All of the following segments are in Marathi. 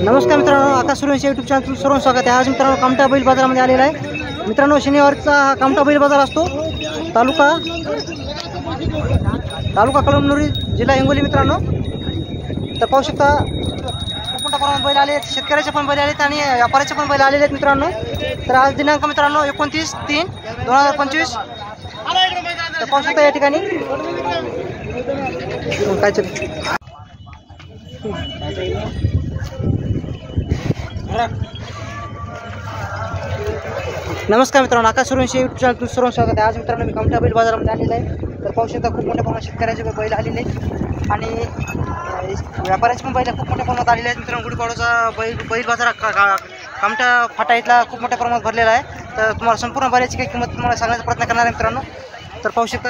नमस्कार मित्रांनो, आकाश सूर्यवंशी यूट्यूब चॅनल सर्व स्वागत आहे। आज मित्रांनो कामठा बैल बाजारामध्ये आलेला आहे। मित्रांनो शनिवारचा हा कामठा बैल बाजार असतो, तालुका कळमनुरी, जिल्हा हिंगोली। मित्रांनो तर पाहू शकता खूप मोठ्या प्रमाणात बैल आले आहेत, शेतकऱ्याचे पण बैल आलेत आणि व्यापाऱ्याचे पण बैल आलेले आहेत। मित्रांनो तर आज दिनांक मित्रांनो 29/3/2025 तर पाहू शकता या ठिकाणी काय चालू। नमस्कार मित्रांनो, आकाश सूर्यवंशी यूट्यूब चॅनल सर्व स्वागत आहे। आज मित्रांनो मी कामठा बैल बाजारामध्ये आलेला आहे। तर पाहू शकता खूप मोठ्या प्रमाणात शेतकऱ्याचे बैल आलेले आहेत आणि व्यापाऱ्याचे पण बैल खूप मोठ्या प्रमाणात आलेले आहेत। मित्रांनो गुढीपाडवाचा बैल बाजार कामठा फाटा इथला खूप मोठ्या प्रमाणात भरलेला आहे। तर तुम्हाला संपूर्ण बैलाची काही किंमत तुम्हाला सांगण्याचा प्रयत्न करणार आहे मित्रांनो। तर पाहू शकता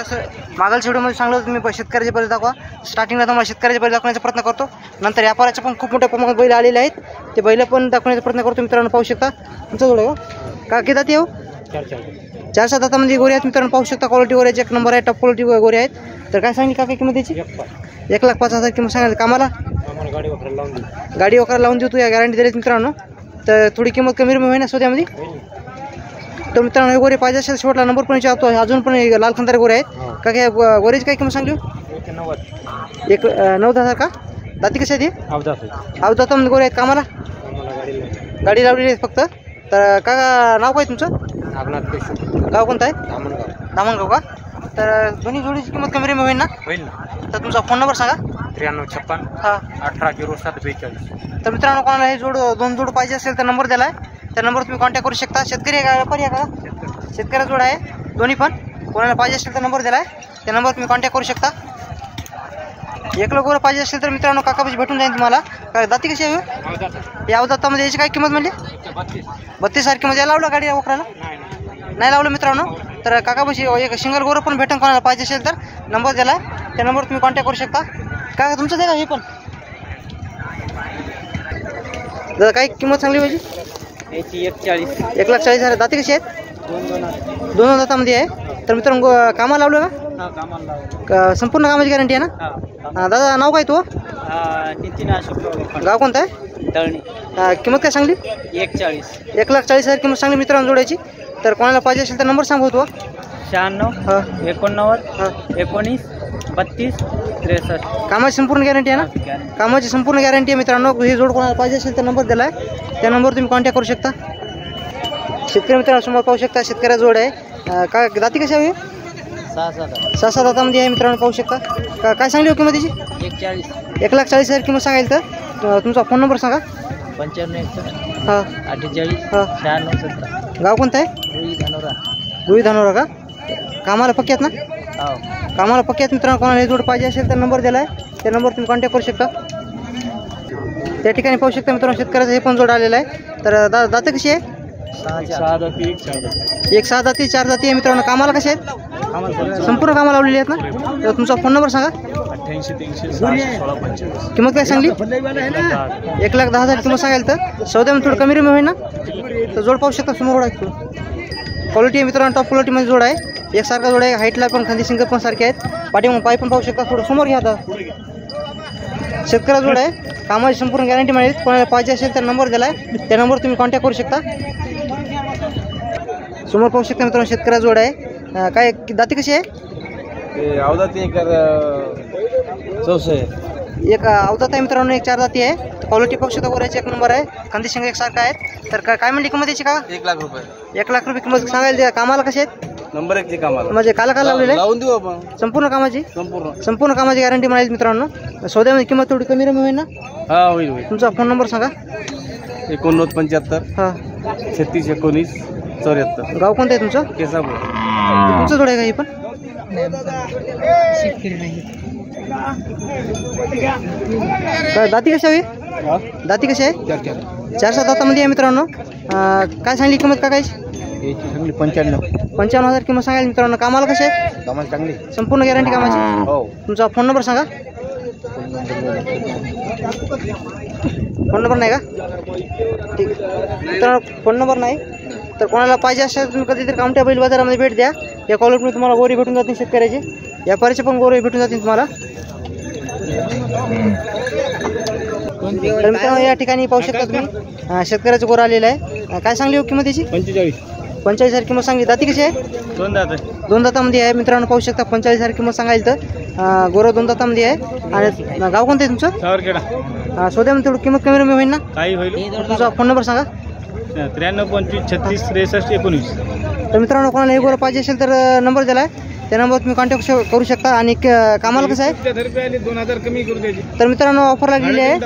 मागलच्या व्हिडिओमध्ये सांगलं तुम्ही शेतकऱ्याचे बैल दाखवा। स्टार्टिंगला तुम्हाला शेतकऱ्याचे बैल दाखवण्याचा प्रयत्न करतो, नंतर व्यापाऱ्याचे पण खूप मोठ्या प्रमाणात बैल आलेले आहेत, ते बैल पण दाखवण्याचा प्रयत्न करतो। मित्रांनो पाहू शकता तुमचं थोडं का किती दाती हो? 4-7 दातामध्ये गोरे आहेत। मित्रांनो पाहू शकता क्वालिटी गोऱ्याचे एक नंबर आहे, टॉप क्वालिटी गोरे आहेत। तर काय सांगली का काय किंमत त्याची? 1,05,000 किंमत सांगायला कामाला गाडी वगैरे लावून देऊ, तू या गॅरंटी दिलीत मित्रांनो। तर थोडी किंमत कमी होईल ना सोद्यामध्ये। तर मित्रांनो हे गोरे पाहिजे असेल शेवटला नंबर पण विचारतो, अजून पण लाल खंदारे गोरे आहेत का? काय गोरेची काय किंमत सांगली? 9,000 का? दाती कशी आहे ती? अवदातामध्ये गोरे आहेत, कामाला गाडी लावलेली आहेत फक्त। तर का नाव काय तुमचं? गाव कोणतं आहे? धामणगाव का? तर दोन्ही जोडीची किंमत कमी होईल ना? तर तुमचा फोन नंबर सांगा। 9356 हां 180742। तर मित्रांनो कोणाला हे दोन जोड पाहिजे असेल तर नंबर दिला आहे, त्या नंबरवर तुम्ही कॉन्टॅक्ट करू शकता। शेतकरी आहे का व्यापारी आहे का? शेतकऱ्या जोड आहे दोन्ही पण। कोणाला पाहिजे असेल तर नंबर दिला आहे, त्या नंबरवर तुम्ही कॉन्टॅक्ट करू शकता। एक लोक पाहिजे असेल तर मित्रांनो काकापाशी भेटून जाईल तुम्हाला। काय दाती कशी आहे या अवदातामध्ये? याची काय किंमत म्हणली? 32,000 किंमत। या लावलं गाडी वखराला? नाही लावलं मित्रांनो। तर काकापाशी एक सिंगल गोरं पण भेटून, कोणाला पाहिजे असेल तर नंबर दिला आहे, त्या नंबरवर तुम्ही कॉन्टॅक्ट करू शकता। काय तुमचं द्या हे पण दादा काय किंमत सांगली पाहिजे? याची 140। 1,40,000। दाती कशी आहेत? दोन दातामध्ये आहे। तर मित्रांनो कामाला लावलं का? संपूर्ण कामाची गॅरंटी आहे ना? दादा नाव काय तो? गाव कोणतं आहे? तळणी। किंमत काय सांगली? 140। 1,40,000 किंमत सांगली मित्रांनो जोडायची। तर कोणाला पाहिजे असेल तर नंबर सांगू तो? 96 89 19 32 63। कामाची संपूर्ण गॅरंटी आहे ना? कामाची संपूर्ण गॅरंटी आहे मित्रांनो। ही जोड कोणाला पाहिजे असेल तर नंबर दिला आहे, त्या नंबरवर तुम्ही कॉन्टॅक्ट करू शकता। शेतकरी मित्रांनो समोर पाहू शकता शेतकऱ्या जोड आहे। काय दाती कशी हवी? 6-7 दातामध्ये आहे मित्रांनो पाहू शकता। काय सांगली हो किंमत त्याची? 1,40,000 किंमत सांगायला। तर तुमचा फोन नंबर सांगा। 95 हां 48 हां 96 17। गाव कोणतं आहे? रुई धानोरा का? कामाला पक्की आहेत ना? कामाला पक्की आहेत मित्रांनो। कोणाला हे जोड पाहिजे असेल तर नंबर दिला आहे, त्या नंबरवर तुम्ही कॉन्टॅक्ट करू शकता। त्या ठिकाणी पाहू शकता मित्रांनो शेतकऱ्याचं हे पण जोड आलेलं आहे। तर दातं कशी आहे? 6 दाती 1 6 दाती 4 दाती आहे मित्रांनो। कामाला कसे आहेत? संपूर्ण कामाला लावलेली आहेत ना? तर तुमचा फोन नंबर सांगा। 88 300 16 25। किंमत काय सांगली? 1,10,000 किंमत सांगायला। तर सौद्यामध्ये थोडं कमी होईल ना? तर जोड पाहू शकता समोर आहे, क्वालिटी आहे मित्रांनो, टॉप क्वालिटीमध्ये जोड आहे। एकसारखा जोड आहे, हाईटला पण खांदी सिंगल पण सारखे आहेत। पाठीमागून पाय पण पाहू शकता, थोडं समोर घ्या। आता शेतकऱ्या जोड आहे, कामाची संपूर्ण गॅरंटी मिळेल। कोणाला पाहिजे असेल तर नंबर दिला आहे, त्या नंबरवर तुम्ही कॉन्टॅक्ट करू शकता। समोर पाहू शकता मित्रांनो शेतकऱ्या जोड आहे। काय दाती कशी आहे? अवदाती 1 एक अवदात आहे मित्रांनो, 1 4 दाती आहे। क्वालिटी पाहू शकता गोऱ्याची एक नंबर आहे, खांदी शिंग एकसारखा आहेत। तर काय म्हणली किंमत याची का? 1 लाख रुपये। 1 लाख रुपये किंमत सांगायला। कामाला कसे आहेत? नंबर 1 ची कामाला म्हणजे काला लावलेलं आहे? लावून देऊ आपण संपूर्ण कामाची संपूर्ण कामाची गॅरंटी मिळेल मित्रांनो। सौद्यामध्ये किंमत थोडी कमी होईल ना? हा होईल। तुमचा फोन नंबर सांगा। 89 75 हां 36 19 74। गाव कोणतं आहे तुमचं? केसापूर। तुमचं जोड आहे का? हे पण काय दाती कशी हवी? दाती कशी आहे? 4-7 दातामध्ये आहे मित्रांनो। काय सांगली किंमत का? काय याची चांगली 95. 55,000 किंमत सांगायला मित्रांनो. कामाला कसे आहेत? कामाला चांगली. संपूर्ण गॅरंटी कामाची. हो. तुमचा फोन नंबर सांगा. फोन नंबर नाही का? ठीक मित्रांनो, फोन नंबर नाही. तर कोणाला पाहिजे असेल तुम्ही कधीतरी कामठ्या बैल बाजारामध्ये भेट द्या. या कॉलरमध्ये तुम्हाला गोरे भेटून जातील शेतकऱ्याचे, व्यापाऱ्याचे पण गोरे भेटून जातील तुम्हाला. तर मित्रांनो या ठिकाणी पाहू शकता तुम्ही शेतकऱ्याचं गोरा आलेला आहे. काय सांगली हो किंमत याची? 45,000 किंमत सांगली. दाती कशी आहे? 2 दात. 2 दातामध्ये आहे मित्रांनो. पाहू शकता 45,000 किंमत सांगायला तर गोरा 2 दातामध्ये आहे. आणि गाव कोणतं आहे तुमचं? सावरखेडा. सोद्यामध्ये थोडं किंमत कमी रमी होईल ना? काही होईल. तुमचा फोन नंबर सांगा. 93 25 36 63 19. तर मित्रांनो कोणाला हे गोरा पाहिजे असेल तर नंबर दिला आहे, त्या नंबरवर तुम्ही कॉन्टॅक्ट करू शकता. आणि कामाला कसं आहे? 2000 कमी करू द्यायची. तर मित्रांनो ऑफर लागलेली आहे.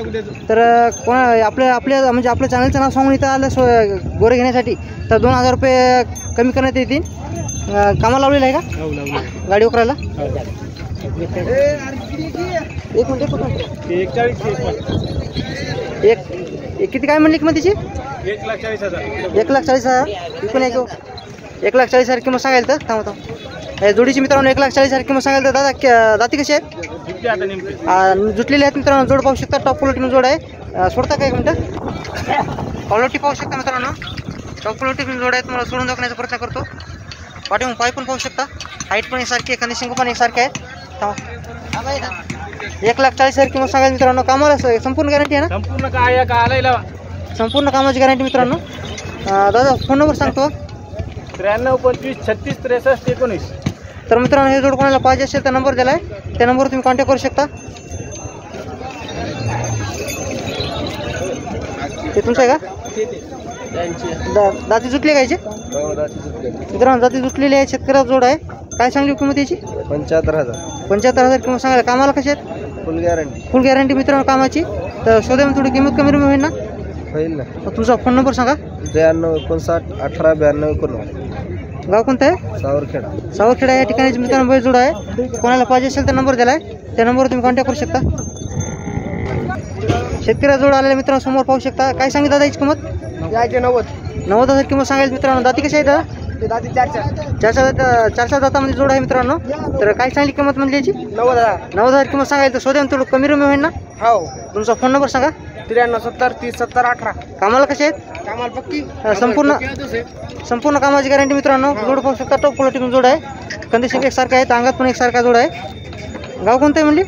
तर कोणा आपल्या म्हणजे आपल्या चॅनलचं नाव सांगून इथं आलं गोरे घेण्यासाठी तर 2,000 रुपये कमी करण्यात येतील. कामाला लावलेलं आहे का गाडी वकरायला? एक मिनिट. 41 किती काय म्हणली किंमत तिची? 1,40,000. 1,40,000. इकडून एक 1,40,000 किंमत सांगायला तर थांबतो. जोडीची मित्रांनो 1,40,000 किंमत सांगायला तर. दादा दाती कशी आहेत? जुटलेले आहेत मित्रांनो. जोड पाहू शकता. टॉप क्वालिटी जोड आहे. सोडता का एक मिनटं? क्वालिटी पाहू शकता मित्रांनो. टॉप क्वालिटी जोड आहे. तुम्हाला सोडून दाखवण्याचा प्रयत्न करतो. पाठी पाय पण पाहू शकता. हाईट पण एकसारखी आहे, कंडिशन पण एकसारखी आहे. 1,40,000 किंमत सांगायला मित्रांनो. कामाला संपूर्ण गॅरंटी आहे ना? संपूर्ण काय का आलाय लावा. संपूर्ण कामाची गॅरंटी मित्रांनो. दादा फोन नंबर सांगतो. 93 25 36 63 19. तर मित्रांनो हे जोड कोणाला पाहिजे असेल तर नंबर दिला आहे, त्या नंबरवर तुम्ही कॉन्टॅक्ट करू शकता. ते तुमचं आहे का? दाती जुटली का याची? मित्रांनो दाती जुटलेली आहे. शेतकऱ्याचा जोड आहे. काय सांगली किंमत याची? 75,000. 75,000 किंमत सांगायला. कामाला कशी आहेत? फुल गॅरंटी. फुल गॅरंटी मित्रांनो कामाची. तर शोध्यामध्ये थोडी किंमत कमी होईल ना? होईल ना. तुमचा फोन नंबर सांगा. 93 59 18 92 19. गाव कोणतं आहे? सावरखेडा. सावरखेडा या ठिकाणी मित्रांनो बैल जोड आहे. कोणाला पाहिजे असेल तर नंबर दिला आहे, त्या नंबरवर तुम्ही कॉन्टॅक्ट करू शकता. शेतकऱ्या जोड आलेल्या मित्रांनो समोर पाहू शकता. काय सांगितलं दादा याची किंमत? 90,000 किंमत सांगायची मित्रांनो. दाती कशी आहे दादा? दाती 4 दातामध्ये जोड आहे मित्रांनो. तर काय सांगली किंमत म्हणजे याची? 90,000 किंमत सांगायला तर शोध्या थोडं कमी रमी होईल ना? हो. तुमचा फोन नंबर सांगा. 93 70 30 70 18. कामाला कसे आहेत? कामाला पक्की. संपूर्ण कामाची गॅरंटी मित्रांनो. जोड पाहू शकता. टॉप क्वालिटी जोड आहे. कंडिशन एकसारखं आहे. अंगात पण एकसारखा जोड आहे. गाव कोणतं आहे म्हणली?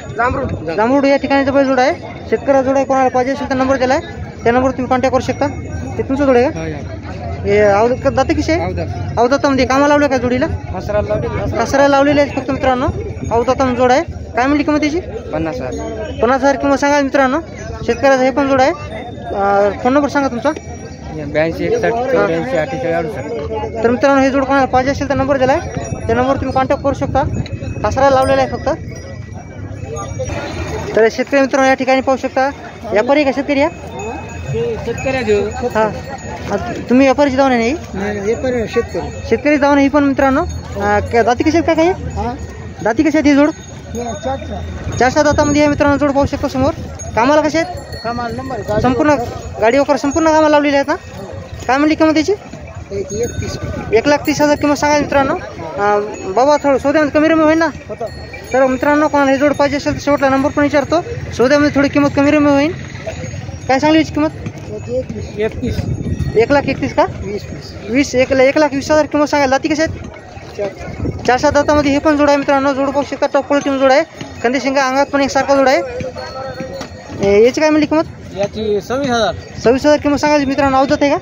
जांभरूड या ठिकाणी बैल जोड आहे. शेतकऱ्या जोड आहे. कोणाला पाहिजे असेल तर नंबर दिला आहे, त्या नंबरवर तुम्ही कॉन्टॅक्ट करू शकता. ते तुमचं जोड आहे का? हे दाती कशी आहे? अवदातामध्ये कामाला लावलं का जोडीला? कचऱ्याला लावलेले आहेत फक्त मित्रांनो. अवदातामध्ये जोड आहे. काय म्हणली किंमत त्याची? 50,000 किंमत सांगा मित्रांनो. शेतकऱ्याचा हे पण जोड आहे. फोन नंबर सांगा तुमचा. 82 61 84 48 68. तर मित्रांनो हे जोड कोणाला पाहिजे असेल तर नंबर दिला आहे, त्या नंबरवर तुम्ही कॉन्टॅक्ट करू शकता. कचरा लावलेला आहे फक्त. तर शेतकरी मित्रांनो या ठिकाणी पाहू शकता. व्यापारी का शेतकरी या? हां तुम्ही व्यापारीची जाऊन आहे नाही? शेतकरी जाऊन ही पण मित्रांनो. दाती कशी आहेत? काय काही दाती कशी आहेत ही जोड? 4 दातामध्ये आहे मित्रांनो. जोड पाहू शकतो समोर. कामाला कसे आहेत? संपूर्ण गाडी वगैरे संपूर्ण कामाला लावलेली आहेत ना? काय म्हणली किंमत त्याची? 1,30,000 किंमत सांगा मित्रांनो. बाबा थोडं सौद्यामध्ये कमी रमी होईल ना? तर मित्रांनो कोणाला हे जोड पाहिजे असेल तर शेवटला नंबर पण विचारतो. सौद्यामध्ये थोडी किंमत कमी रमी होईल. काय सांगली याची किंमत? 1,31,000 का? 1,20,000 किंमत सांगायला. दाती कशी आहेत? 4 दातामध्ये हे पण जोड आहे मित्रांनो. जोड पाहू शकता. टॉप क्वालिटी जोड आहे. कंदिशिंगा अंगात पण एकसारखा जोड आहे. याची काय म्हणली किंमत? याची 26,000 किंमत सांगायची मित्रांनो. अवदत आहे का?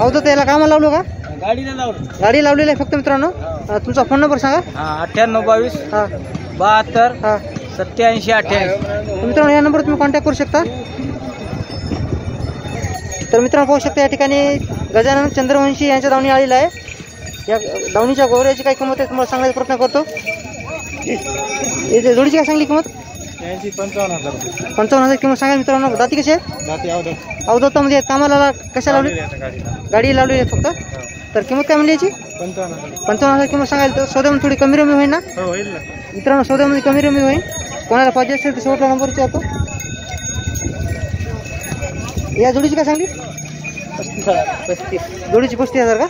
अवदत याला कामाला लावलो का? गाडी लावलेली आहे फक्त मित्रांनो. तुमचा फोन नंबर सांगा. 98 22 हां 72 हां 87 88. मित्रांनो या नंबरवर तुम्ही कॉन्टॅक्ट करू शकता. तर मित्रांनो पाहू शकता या ठिकाणी गजानन चंद्रवंशी यांच्या दावणी आलेला आहे. या दावणीच्या गोऱ्याची काय किंमत आहे तुम्हाला सांगण्याचा प्रयत्न करतो. याची जोडीची काय सांगली किंमत? 55,000 किंमत सांगा मित्रांनो. दाती कशी आहे? अवदत्तामध्ये कामाला कशा लावली? गाडी लावली आहे फक्त. तर किंमत काय म्हणली याची? 55,000 किंमत सांगायला. तर सौद्यामध्ये थोडी कमी रमी होईल ना मित्रांनो? सौद्यामध्ये कमी रमी होईल. कोणाला पाहिजे असेल तर शेवटला नंबर विचारतो. या जोडीची काय सांगली? 35 जोडीची 35,000 का?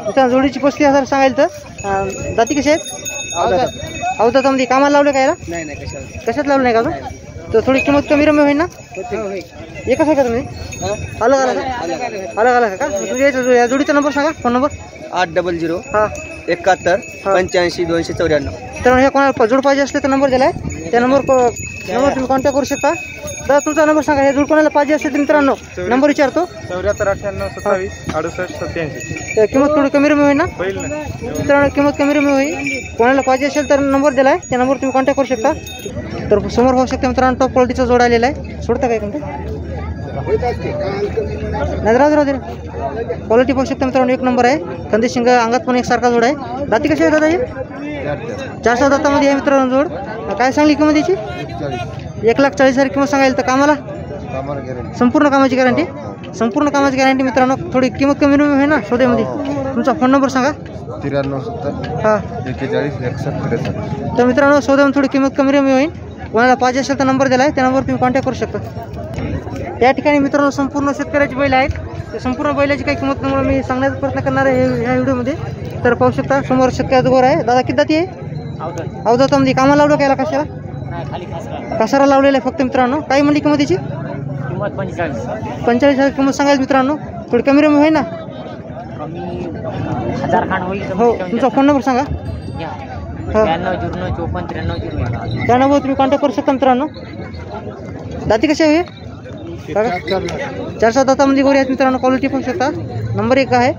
मित्रांनो जोडीची 35,000 सांगायला तर दाती कशी आहेत? अवतामध्ये कामाला लावले काय? नाही कशात लावलं नाही का अजून? तर थोडी किंमत कमी रमी होईल ना? एकच आहे का तुम्ही? अलग अलग का? तुझ्या या जोडीचा नंबर सांगा, फोन नंबर. 800 हां 71 85 294. तर हे कोणाला जोड पाहिजे असले तर नंबर दिला आहे, त्या नंबर तुम्ही कॉन्टॅक्ट करू शकता. दादा तुमचा नंबर सांगा, हे जोड कोणाला पाहिजे असेल तर मित्रांनो नंबर विचारतो. 74 98 27 68 87. तर किंमत थोडी कमी रमी होईल ना मित्रांनो? किंमत कमी रमी होईल. कोणाला पाहिजे असेल तर नंबर दिला आहे, त्या नंबर तुम्ही कॉन्टॅक्ट करू शकता. तर समोर होऊ शकता मित्रांनो टॉप क्वालिटीचा जोड आलेला आहे. सोडता काय कोणतं नाही? राहू दे. क्वालिटी पाहू शकता मित्रांनो, एक नंबर आहे. कंदी शिंग अंगात पण एक सारखा जोड आहे. दाती कशी आहे दादा? हे 4 दातामध्ये आहे मित्रांनो जोड. काय सांगली किंमत याची? 1,40,000 किंमत सांगायला. तर कामाला संपूर्ण कामाची गॅरंटी? संपूर्ण कामाची गॅरंटी मित्रांनो. थोडी किंमत कमी होईल ना सौद्यामध्ये? तुमचा फोन नंबर सांगा. 93 70 हां 41 61 63. तर मित्रांनो सौद्यामध्ये थोडी किंमत कमी होईल. कोणाला पाहिजे असेल तर नंबर दिला आहे, त्या नंबरवर तुम्ही कॉन्टॅक्ट करू शकता. या ठिकाणी मित्रांनो संपूर्ण शेतकऱ्याची बैल आहेत. ते संपूर्ण बैलाची काही किंमत तुम्हाला मी सांगण्याचा प्रयत्न करणार आहे ह्या व्हिडिओमध्ये. तर पाहू शकता समोर शेतकऱ्याचं गोर आहे. दादा किती दाती आहे? अवधातामध्ये कामाला लावलं काय? कशाला? कसारा लावलेला आहे फक्त मित्रांनो. काय म्हणली किंमत याची? 45,000 किंमत सांगायला मित्रांनो. थोडी कमी रमी होईल ना? हो तुमचा फोन नंबर सांगा. त्या नंबर तुम्ही कॉन्टॅक्ट करू शकता मित्रांनो. दाती कशी आहे? 4 दातामध्ये गोरी आहेत मित्रांनो. क्वालिटी पाहू शकता. नंबर 1 आहे.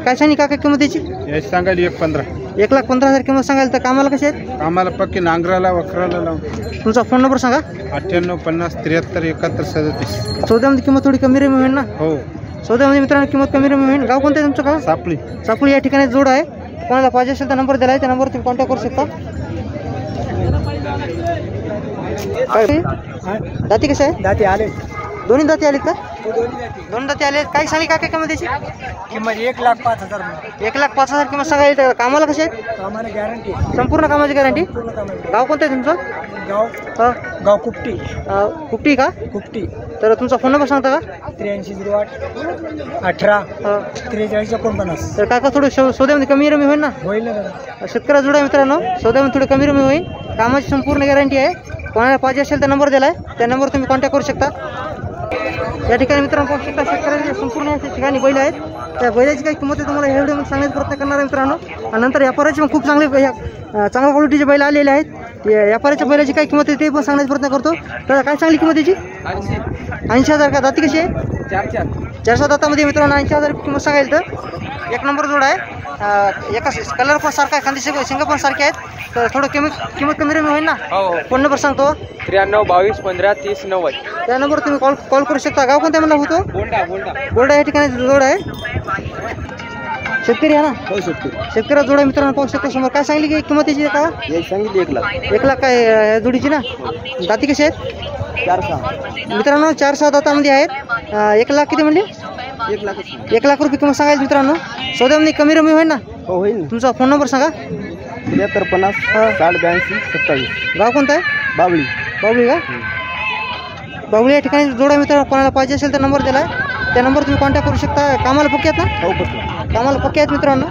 काय सांगली काका किंमत याची? सांगायला 1,15. 1,15,000 किंमत सांगायला. तर कामाला कसे आहेत? आम्हाला पक्की नांगराला वखराला लावून. तुमचा फोन नंबर सांगा. 98 50 73 71 37. सौद्यामध्ये किंमत थोडी कमी रमी होईल ना? हो सौद्यामध्ये मित्रांनो किंमत कमी रमी होईल. गाव कोणतं आहे तुमचं? का सापळी या ठिकाणी जोड आहे. कोणाला पाहिजे असेल तर नंबर दिला आहे, त्या नंबरवर तुम्ही कॉन्टॅक्ट करू शकता. दाती कशा आहे? दाती आले. दोन्ही दाती आलेत का? दोन दाती आले. काय सांगली काका किंमत त्याची? किंमत 1,05,000. 1,05,000 किंमत सांगायला. कामाला कसे आहेत? कामाला गॅरंटी. संपूर्ण कामाची गॅरंटी. गाव कोणतं आहे तुमचं? गाव कुपटी. कुपटी का? कुपटी. तर तुमचा फोन नंबर सांगता का? 83 18 43 49. तर काका थोडं सौद्यामध्ये कमी रमी होईल ना? होईल ना. शेतकऱ्या जोडा मित्रांनो. सौद्यामध्ये थोडी कमी रमी होईल. कामाची संपूर्ण गॅरंटी आहे. कोणाला पाहिजे असेल तर नंबर दिला आहे, त्या नंबरवर तुम्ही कॉन्टॅक्ट करू शकता. या ठिकाणी मित्रांनो पाहू शकता शेतकऱ्याचे संपूर्ण ठिकाणी बैल आहेत. त्या बैलाची काही किंमत आहे तुम्हाला ह्या व्हिडिओमध्ये सांगण्याचा प्रयत्न करणार आहे मित्रांनो. आणि नंतर व्यापाराचे पण खूप चांगल्या क्वालिटीचे बैल आलेले आहेत. व्यापाराच्या बैलाची काय किंमत आहे ते पण सांगण्याचा प्रयत्न करतो. तर काय चांगली किंमत याची? 80,000 का? दाती कशी आहे? 4 दातामध्ये मित्रांनो 80,000 किंमत सांगायला. तर एक नंबर जोड आहे. एका कलर पण सारखा आहे, खांदी शिंग पण सारखे आहेत. तर थोडं किंमत कमी रमी होईल ना? फोन नंबर सांगतो. 93 22 15 30 90. त्या नंबर तुम्ही कॉल करू शकता. गाव कोणत्या म्हणला होतो? बोल्डा या ठिकाणी जोड आहे. शेतकरी आहे ना? हो शेतकरी. शेतकऱ्या जोडा मित्रांनो पाहू शकता समोर. काय सांगली की किंमत याची का? सांगितली 1 लाख. 1 लाख काय जोडीची ना? दाती कशी आहेत? 4-6 मित्रांनो 4-6 दातामध्ये आहेत. 1 लाख किती म्हणले? 1 लाख. 1 लाख रुपये किंमत सांगायची मित्रांनो. सौद्यामध्ये कमी रमी होईल ना? हो होईल. तुमचा फोन नंबर सांगा. 73 50 60 82 27. गाव कोणतं आहे? बावळी का? बावळी या ठिकाणी जोडा मित्रांनो. कोणाला पाहिजे असेल तर नंबर दिला आहे, त्या नंबर तुम्ही कॉन्टॅक्ट करू शकता. कामाला पक्के आहेत ना? हो पक्की. कामाला पक्के आहेत मित्रांनो.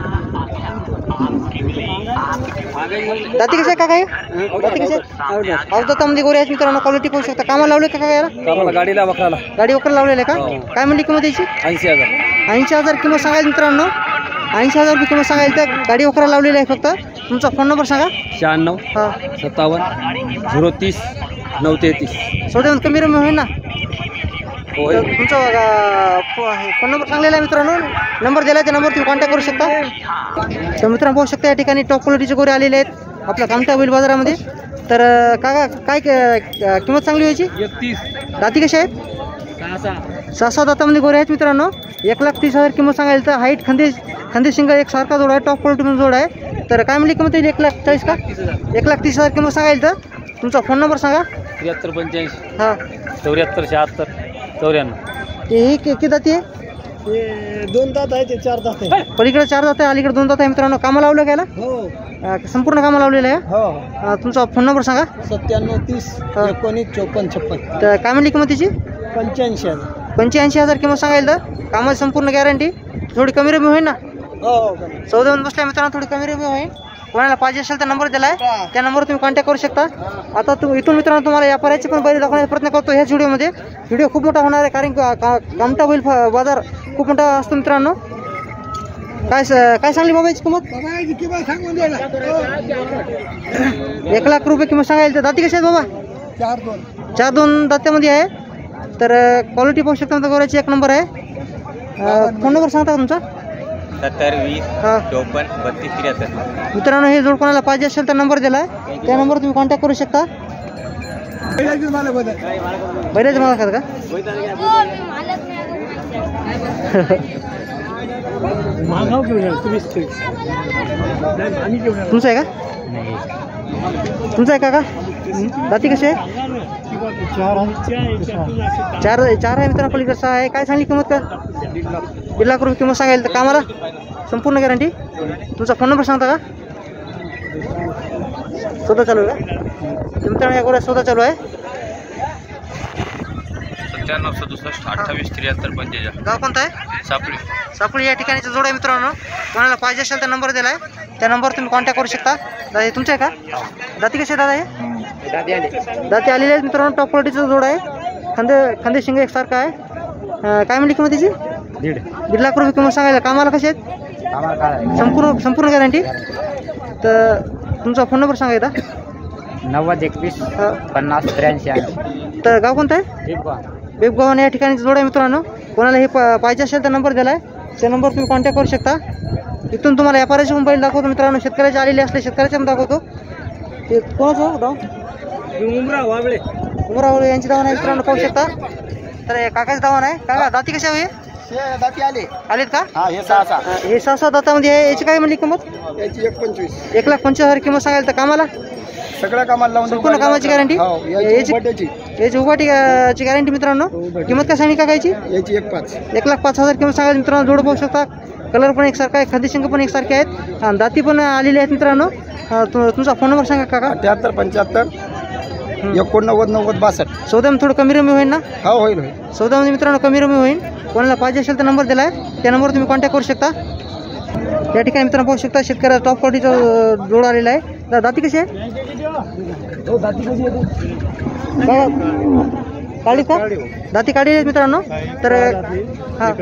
दाती कसे आहे काका? दाती कसे अवधातामध्ये गोरे आहेत मित्रांनो. क्वालिटी पाहू शकता. कामाला लावले का काय? कामाला गाडीला वखराला. गाडी वगैरे लावलेले का? काय म्हणली किंमत याची? 80,000. 80,000 किंमत सांगायला मित्रांनो. 80,000 रुपये किंमत सांगायला. तर गाडी वगैरे लावलेली आहे फक्त. तुमचा फोन नंबर सांगा. 96 हां 57 030 933. सौद्यामध्ये कमी रमी होईल ना? होय. तर तुमचा फोन नंबर सांगलेला आहे मित्रांनो. नंबर दिला त्या नंबर तुम्ही कॉन्टॅक्ट करू शकता. तर मित्रांनो पाहू शकता या ठिकाणी टॉप क्वालिटीचे गोरे आलेले आहेत आपल्या कामठा बैल बाजारामध्ये. तर काका काय किंमत चांगली व्हायची? 31. दाती कशी आहेत? 6-6 दातामध्ये गोरे आहेत मित्रांनो. 1,30,000 किंमत सांगायला. तर हाईट खांदी शिंग एक सारखा जोड आहे. टॉप क्वालिटीमध्ये जोड आहे. तर काय म्हणली किंमत येईल? 1,40,000 का? 1,30,000 किंमत सांगायला. तर तुमचा फोन नंबर सांगा. 73 85 हां 74 76 94. हे किती दाती आहे? 2 दात आहे ते 4 दात आहे. पलीकडे 4 दात आहे, अलीकडे 2 दात आहे मित्रांनो. कामाला लावलं घ्यायला? हो संपूर्ण कामाला लावलेलं आहे. हो. तुमचा फोन नंबर सांगा. 97 30 19 54 56. तर काय म्हणली किंमत तिची? 85,000. 85,000 किंमत सांगायला. तर कामाची संपूर्ण गॅरंटी. थोडी कमी रमी होईल ना? सौद्यामध्ये बसल्या मित्रांनो थोडी कमी रमी होईल. कोणाला पाहिजे असेल तर नंबर दिलाय, त्या नंबरवर तुम्ही कॉन्टॅक्ट करू शकता. आता इथून मित्रांनो तुम्हाला व्यापाऱ्याची पण बैल दाखवण्याचा प्रयत्न करतो ह्याच व्हिडिओमध्ये. व्हिडिओ खूप मोठा होणार आहे कारण कामठा बैल बाजार खूप मोठा असतो मित्रांनो. काय सांगली बाबा याची किंमत? 1 लाख रुपये किंमत सांगायला. दाती कशी आहेत बाबा? 4-2 दात्यामध्ये आहे. तर क्वालिटी पाहू शकता गौऱ्याची 1 नंबर आहे. फोन नंबर सांगता का तुमचा? 70-20-54-32-73. मित्रांनो हे जोड कोणाला पाहिजे असेल तर नंबर दिलाय, त्या नंबरवर तुम्ही कॉन्टॅक्ट करू शकता. बैलाचे मालक आहेत का? तुमचं आहे का? तुमचं आहे का? दाती कशी आहे? 4 आहे मित्रांनो. पलीकडचा आहे. काय सांगली किंमत? का 1.5 लाख रुपये किंमत सांगायला. तर कामाला संपूर्ण गॅरंटी. तुमचा फोन नंबर सांगता का? सौदा चालू आहे का मित्रांनो? या गोऱ्या सौदा चालू आहे. 97-67-28-73-45. गाव कोणतं आहे? सापळी. सापळी या ठिकाणीचा जोड आहे मित्रांनो. कोणाला पाहिजे असेल तर नंबर दिलाय, त्या नंबरवर तुम्ही कॉन्टॅक्ट करू शकता. दादा हे तुमचं आहे का? दाती कशी आहे दादा? हे दाती आलेले आहेत मित्रांनो. टॉप क्वालिटीचा जोड आहे. खांदे शिंग एकसारखा आहे. काय म्हणली किंमत त्याची? 1.5 लाख रुपये किंमत सांगायला. कामाला कसे आहेत? संपूर्ण गॅरंटी. तर तुमचा फोन नंबर सांगा एकदा. 90-21-50-83-80. तर गाव कोणतं आहे? बेबगाव या ठिकाणी जोड आहे मित्रांनो. कोणाला हे पाहिजे असेल तर नंबर दिलाय, त्या नंबरवर तुम्ही कॉन्टॅक्ट करू शकता. इथून तुम्हाला व्यापाऱ्याचे पण बैल दाखवतो मित्रांनो. शेतकऱ्याचे आलेले असले शेतकऱ्याचे पण दाखवतो. ते कोणाचं गाव? उमरावळे यांची दावण आहे मित्रांनो. पाहू शकता. तर काकाचं दावण आहे. काका दाती कशा आहे? दाती आलेत का? हे 6 हे 6 दातामध्ये आहे. याची काय म्हणली किंमत? याची 1.25. 1,25,000 किंमत सांगायला. तर कामाला सगळ्या कामाला लावून संपूर्ण कामाची गॅरंटी. याची उभाटीची गॅरंटी मित्रांनो. किंमत काय सांगली काकाची? याची 1.5. 1,05,000 किंमत सांगायला मित्रांनो. जोड पाहू शकता. कलर पण एकसारखा आहे. खांदेशिंग पण एकसारखे आहेत. आणि दाती पण आलेली आहेत मित्रांनो. तुमचा फोन नंबर सांगा काका. 73-75-89-90-62. सौद्यामध्ये थोडं कमी रमी होईल ना? हो होईल. सौद्यामध्ये मित्रांनो कमी रमी होईल. कोणाला पाहिजे असेल तर नंबर दिलाय, त्या नंबरवर तुम्ही कॉन्टॅक्ट करू शकता. या ठिकाणी मित्रांनो पाहू शकता शेतकऱ्याचा टॉप क्वालिटीचा जोड आलेला आहे. दाती कशी आहे? काढली का? दाती काढली आहेत मित्रांनो. तर हां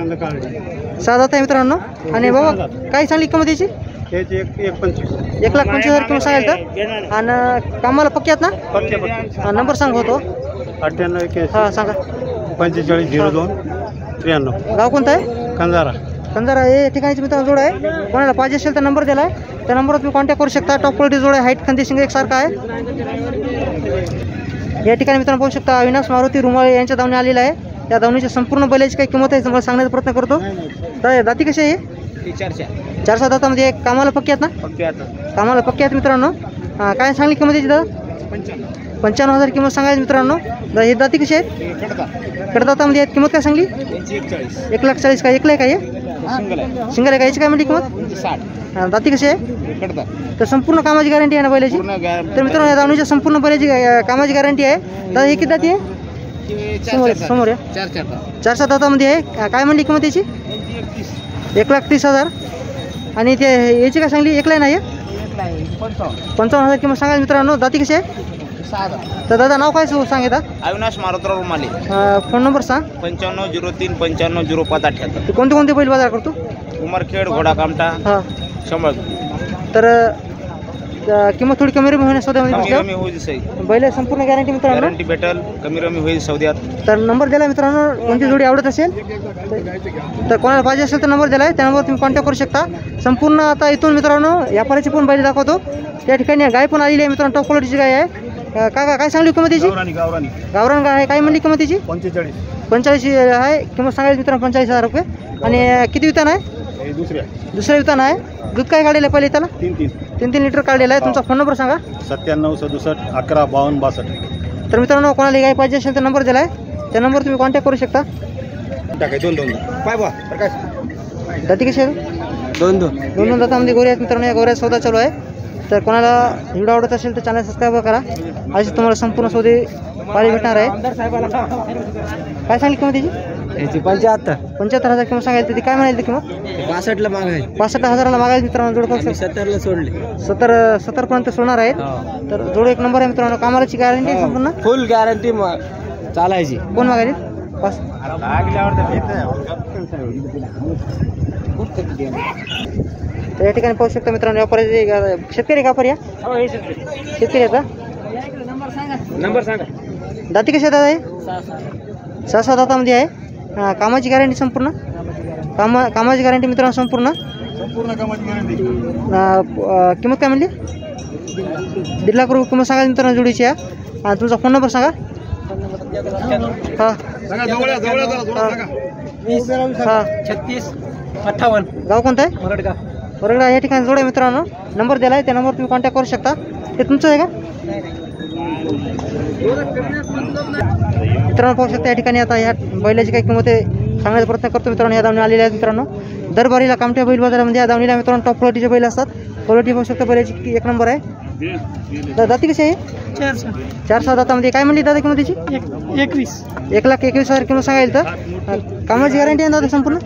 6 दात आहे मित्रांनो. आणि बाबा काय सांगली किंमत याची? 1,25,000 किंमत सांगाल तर. आणि कामाला पक्की आहेत ना? नंबर सांग होतो. 98 हां सांगा. 45-02-93. गाव कोणतं आहे? कंजारा. हे ठिकाणीचे मित्रांनो जोड आहे. कोणाला पाहिजे असेल तर नंबर दिलाय, त्या नंबरवर तुम्ही कॉन्टॅक्ट करू शकता. टॉप क्वालिटी जोड आहे. हाईट खांदी शिंग एकसारखा आहे. या ठिकाणी मित्रांनो पाहू शकता अविनाश मारुती रुमाळे यांच्या दावणी आलेला आहे. त्या दावणीची संपूर्ण बैलाची काही किंमत आहे मला सांगण्याचा प्रयत्न करतो. दाती कशी आहे? 4 दातामध्ये. कामाला पक्की आहेत ना? कामाला पक्की आहेत मित्रांनो. काय सांगली किंमत याची दादा? 55,000 किंमत सांगायची मित्रांनो. हे दाती कशी आहेत? कडदातामध्ये आहेत. किंमत काय सांगली? 1,40,000 का? एकला आहे का? हे सिंगल आहे का? याची काय म्हणली किंमत? दाती कशी आहे? तर संपूर्ण कामाची गॅरंटी आहे ना बैलाची. तर मित्रांनो या दावणीच्या संपूर्ण बैलाची कामाची गॅरंटी आहे. दादा हे किती दाती आहे? समोर या 4 दातामध्ये आहे. काय म्हणली किंमत याची? 1,30,000. आणि ते याची काय सांगली? एकला आहे ना? हे 55,000 किंमत सांगायची मित्रांनो. दाती कशी आहे? तर दादा नाव काय सांगितलं? अविनाश मारुतराव रुमाले. फोन नंबर सांग. 95-03-95-05-78. तू कोणते बैल बाजार करतो? उमरखेड, घोडा कामटा, हां. शंभर. तर किंमत थोडी कमी रमी होईल सौद्यामध्ये कमी बसल्यावर. रमी होईल सही. बैल संपूर्ण गॅरंटी मित्रांनो. गॅरंटी भेटल. कमी रमी होईल सौद्यात. तर नंबर दिला मित्रांनो. कोणती जोडी आवडत असेल तर कोणाला पाहिजे असेल तर नंबर दिलाय, त्या नंबरवर तुम्ही कॉन्टॅक्ट करू शकता. संपूर्ण आता इथून मित्रांनो व्यापाऱ्याची पण बैल दाखवतो. त्या ठिकाणी गाय पण आलेली आहे मित्रांनो. टॉप क्वालिटीची गाय आहे. काका काय सांगली किंमत त्याची? गावरान गाय आहे. काय म्हणली किंमत त्याची? 45 आहे किंमत सांगायची मित्रांनो. 45,000 रुपये. आणि किती वितान आहे? दुसऱ्या वितान आहे. दूध काय काढलेलं आहे पहिले त्याला? 3 लिटर काढलेलं आहे. तुमचा फोन नंबर सांगा. 97-67-11-52-62. तर मित्रांनो कोणाला गाय पाहिजे असेल तर नंबर दिलाय, त्या नंबरवर तुम्ही कॉन्टॅक्ट करू शकता. दाती कशी आहे? 2 दातामध्ये गोरे आहेत मित्रांनो. या गोऱ्या सौदा चालू आहे. तर कोणाला व्हिडिओ आवडत असेल तर चॅनल सबस्क्राईब करा. अशी तुम्हाला संपूर्ण सौदे पाहायला भेटणार आहे. काय सांगली किंमत त्याची? याची 75. 75,000 किंमत सांगायची ती काय म्हणाली किंमत 62ला मागाय 65,000ला मागायची मित्रांनो जोड पाहू 70ला सोडले. 70 पर्यंत सोडणार आहेत. तर जोड एक नंबर आहे मित्रांनो. कामालाची गॅरंटी आहे संपूर्ण फुल गॅरंटी चालायची. कोण मागायची तर या ठिकाणी पाहू शकता मित्रांनो व्यापारी शेतकरी व्यापारी या शेतकरी आता नंबर सांगा. दाती कशा दादा आहे 6 दातामध्ये आहे. कामाची गॅरंटी संपूर्ण कामाची गॅरंटी मित्रांनो संपूर्ण किंमत काय म्हणली 1.5 लाख रुपये किंमत सांगा मित्रांनो जोडीची या. तुमचा फोन नंबर सांगा. हां 3658 गाव कोणतं आहे वरगडा या ठिकाणी जोड आहे मित्रांनो. नंबर दिला आहे त्या नंबर तुम्ही कॉन्टॅक्ट करू शकता. ते तुमचं आहे का मित्रांनो पाहू शकता या ठिकाणी. आता ह्या बैलाची काही किंमत आहे सांगण्याचा प्रयत्न करतो मित्रांनो. या दावणी आलेल्या आहेत मित्रांनो. दरबारीला कामठ्या बैल बाजारामध्ये या दावणीला मित्रांनो टॉप क्वालिटीचे बैल असतात. क्वालिटी पाहू शकता बैलाची एक नंबर आहे. दाती कशी आहे 4-6 दातामध्ये काय म्हणली दादा किंमत त्याची 1,21,000 किंमत सांगायला. तर कामाची गॅरंटी आहे दादा संपूर्ण